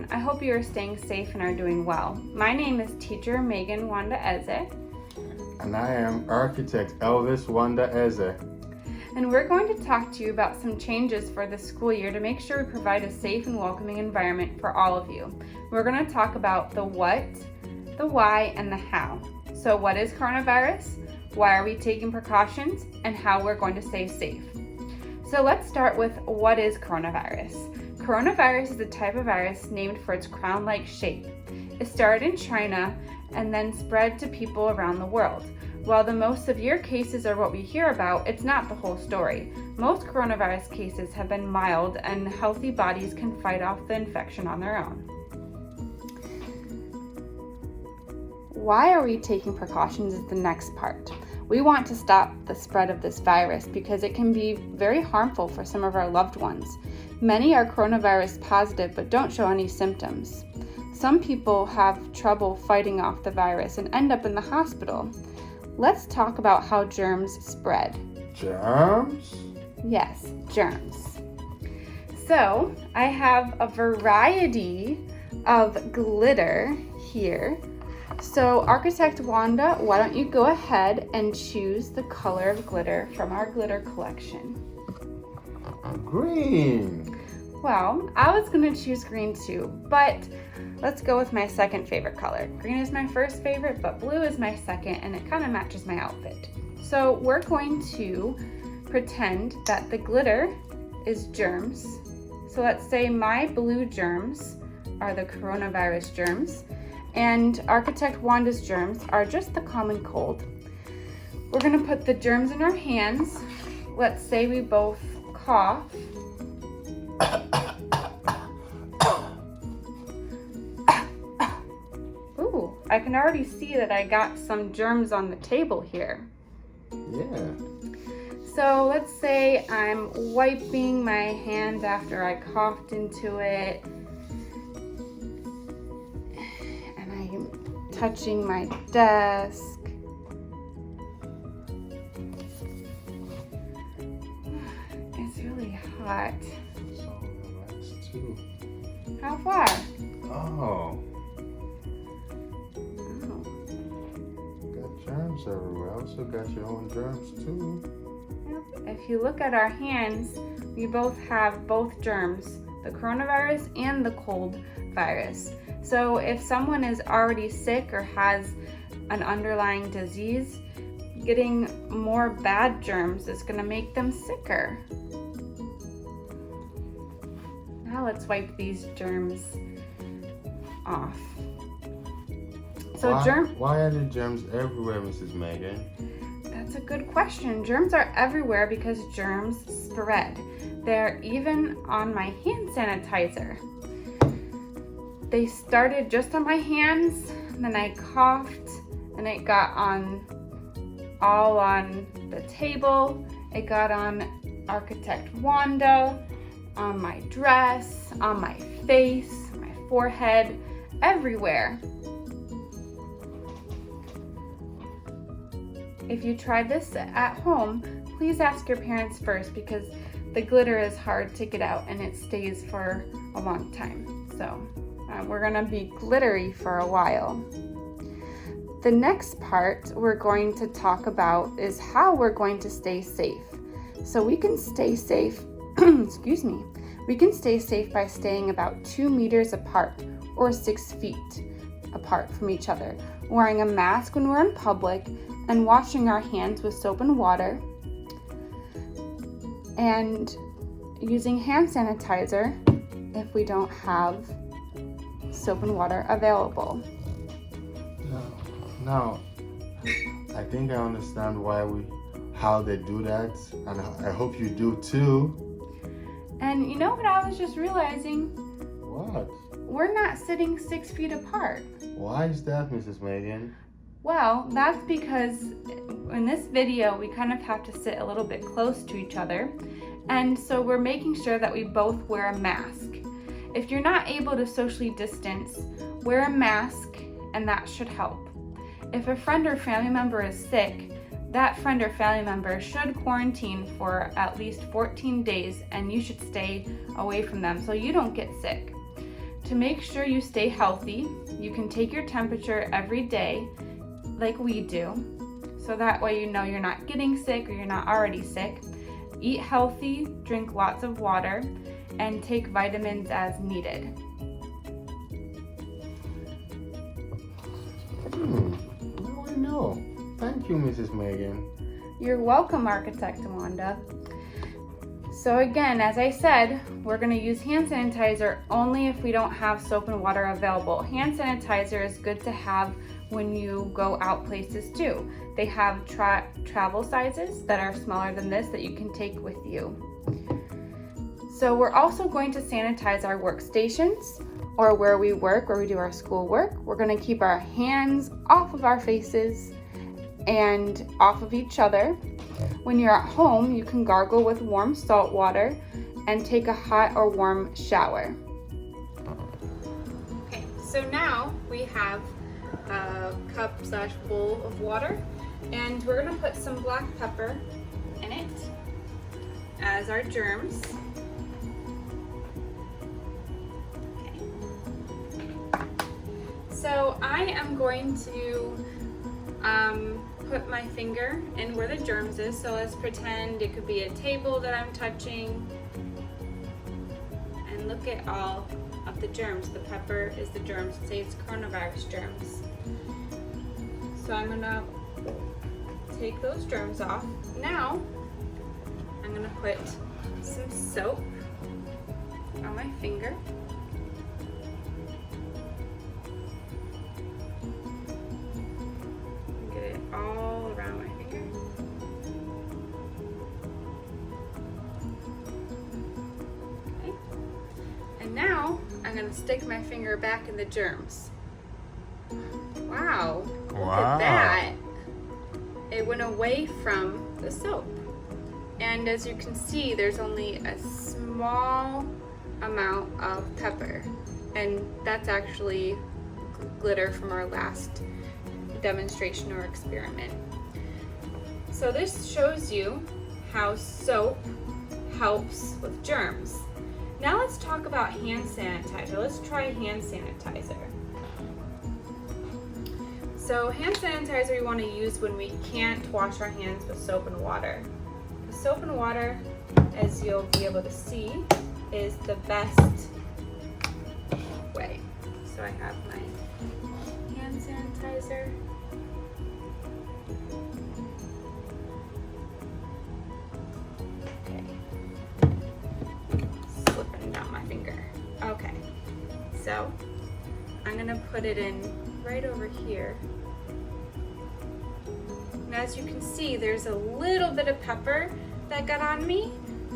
everyone. I hope you are staying safe and are doing well. My name is Teacher Megan Wanda Eze. And I am Architect Elvis Wanda Eze. And we're going to talk to you about some changes for the school year to make sure we provide a safe and welcoming environment for all of you. We're going to talk about the what, the why, and the how. So what is coronavirus? Why are we taking precautions? And how we're going to stay safe. So let's start with what is coronavirus. Coronavirus is a type of virus named for its crown-like shape. It started in China and then spread to people around the world. While the most severe cases are what we hear about, it's not the whole story. Most coronavirus cases have been mild and healthy bodies can fight off the infection on their own. Why are we taking precautions is the next part. We want to stop the spread of this virus because it can be very harmful for some of our loved ones. Many are coronavirus positive but don't show any symptoms. Some people have trouble fighting off the virus and end up in the hospital. Let's talk about how germs spread. Germs? Yes, germs. So I have a variety of glitter here. So Architect Wanda, why don't you go ahead and choose the color of glitter from our glitter collection? Green. Well, I was going to choose green too, but let's go with my second favorite color. Green is my first favorite, but blue is my second, and it kind of matches my outfit. So we're going to pretend that the glitter is germs. So let's say my blue germs are the coronavirus germs, and Architect Wanda's germs are just the common cold. We're going to put the germs in our hands. Let's say we both cough. Ooh, I can already see that I got some germs on the table here. Yeah. So let's say I'm wiping my hands after I coughed into it. And I'm touching my desk. It's really hot. So relaxed too. How far? Oh. Got germs everywhere. Also got your own germs too. If you look at our hands, we both have both germs, the coronavirus and the cold virus. So if someone is already sick or has an underlying disease, getting more bad germs is going to make them sicker. Now let's wipe these germs off. So Why are the germs everywhere, Mrs. Megan? That's a good question. Germs are everywhere because germs spread. They're even on my hand sanitizer. They started just on my hands, then I coughed, and it got all on the table. It got on Architect Wanda, on my dress, on my face, my forehead, everywhere. If you try this at home, please ask your parents first because the glitter is hard to get out and it stays for a long time. So we're gonna be glittery for a while. The next part we're going to talk about is how we're going to stay safe. So we can stay safe, excuse me, we can stay safe by staying about 2 meters apart or 6 feet apart from each other, wearing a mask when we're in public, and washing our hands with soap and water, and using hand sanitizer if we don't have soap and water available. Now, I think I understand how they do that, and I hope you do too. And you know what I was just realizing? What? We're not sitting 6 feet apart. Why is that, Mrs. Megan? Well, that's because in this video, we kind of have to sit a little bit close to each other. And so we're making sure that we both wear a mask. If you're not able to socially distance, wear a mask and that should help. If a friend or family member is sick, that friend or family member should quarantine for at least 14 days and you should stay away from them so you don't get sick. to make sure you stay healthy, you can take your temperature every day like we do, so that way you know you're not getting sick or you're not already sick. Eat healthy, drink lots of water, and take vitamins as needed. Well, we know. Thank you, Mrs. Megan. You're welcome, Architect Wanda. So again, as I said, we're going to use hand sanitizer only if we don't have soap and water available. Hand sanitizer is good to have when you go out places too. They have travel sizes that are smaller than this that you can take with you. So we're also going to sanitize our workstations or where we work, where we do our school work. We're going to keep our hands off of our faces and off of each other. When you're at home, you can gargle with warm salt water and take a hot or warm shower. Okay, so now we have a cup/bowl of water, and we're gonna put some black pepper in it as our germs. Okay. So I am going to put my finger in where the germs is. So let's pretend it could be a table that I'm touching. And look at all of the germs. The pepper is the germs. Say it's coronavirus germs. So I'm gonna take those germs off. Now, I'm gonna put some soap on my finger. Get it all around my finger. Okay. And now, I'm gonna stick my finger back in the germs. Wow, look at that. It went away from the soap. And as you can see, there's only a small amount of pepper. And that's actually glitter from our last demonstration or experiment. So this shows you how soap helps with germs. Now let's talk about hand sanitizer. Let's try hand sanitizer. So hand sanitizer we want to use when we can't wash our hands with soap and water. The soap and water, as you'll be able to see, is the best way. So I have my hand sanitizer. Okay. Slipping down my finger. Okay. So I'm gonna put it in right over here. And as you can see, there's a little bit of pepper that got on me,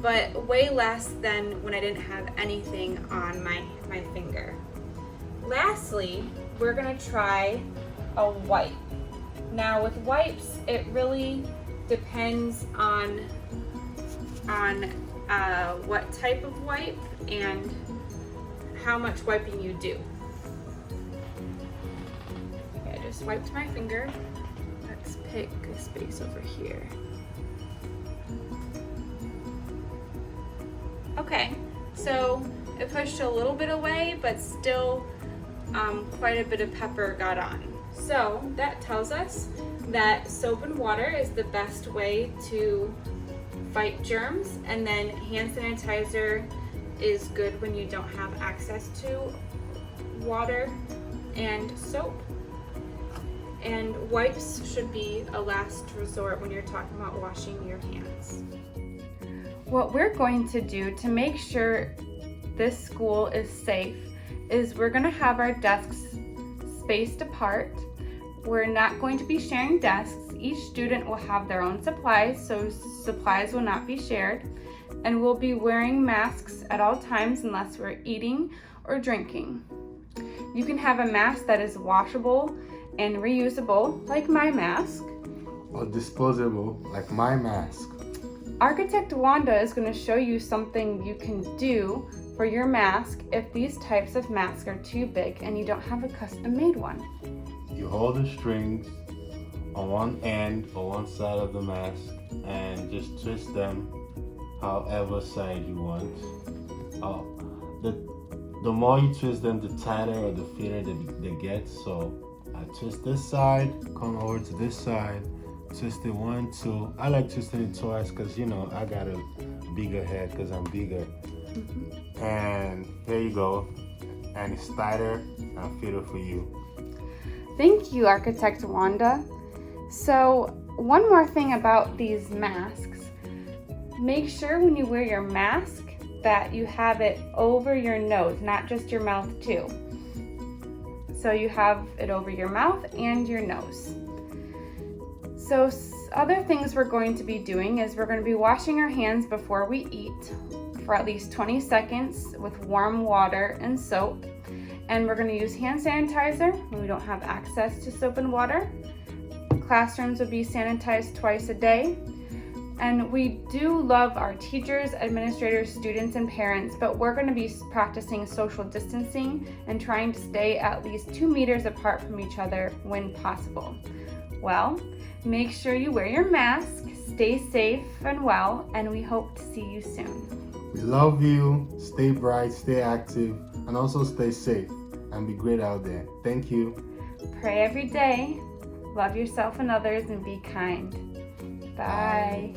but way less than when I didn't have anything on my finger. Lastly, we're gonna try a wipe. Now with wipes, it really depends on what type of wipe and how much wiping you do. Okay, I just wiped my finger. Let's pick a space over here. Okay, so it pushed a little bit away, but still quite a bit of pepper got on. So that tells us that soap and water is the best way to fight germs, and then hand sanitizer is good when you don't have access to water and soap. And wipes should be a last resort when you're talking about washing your hands. What we're going to do to make sure this school is safe is we're going to have our desks spaced apart. We're not going to be sharing desks. Each student will have their own supplies, so supplies will not be shared. And we'll be wearing masks at all times unless we're eating or drinking. You can have a mask that is washable and reusable, like my mask. Or disposable, like my mask. Architect Wanda is going to show you something you can do for your mask if these types of masks are too big and you don't have a custom-made one. You hold the strings on one end or one side of the mask and just twist them however side you want. the more you twist them, the tighter or the fitter they get. So I twist this side, come over to this side, twist it 1, 2. I like twisting it twice because I got a bigger head because I'm bigger. And there you go. And it's tighter and fitter for you. Thank you, Architect Wanda. So one more thing about these masks. Make sure when you wear your mask that you have it over your nose, not just your mouth too. So you have it over your mouth and your nose. So other things we're going to be doing is we're going to be washing our hands before we eat for at least 20 seconds with warm water and soap. And we're going to use hand sanitizer when we don't have access to soap and water. Classrooms will be sanitized twice a day. And we do love our teachers, administrators, students, and parents, but we're going to be practicing social distancing and trying to stay at least 2 meters apart from each other when possible. Well, make sure you wear your mask, stay safe and well, and we hope to see you soon. We love you. Stay bright, stay active, and also stay safe and be great out there. Thank you. Pray every day, love yourself and others, and be kind. Bye.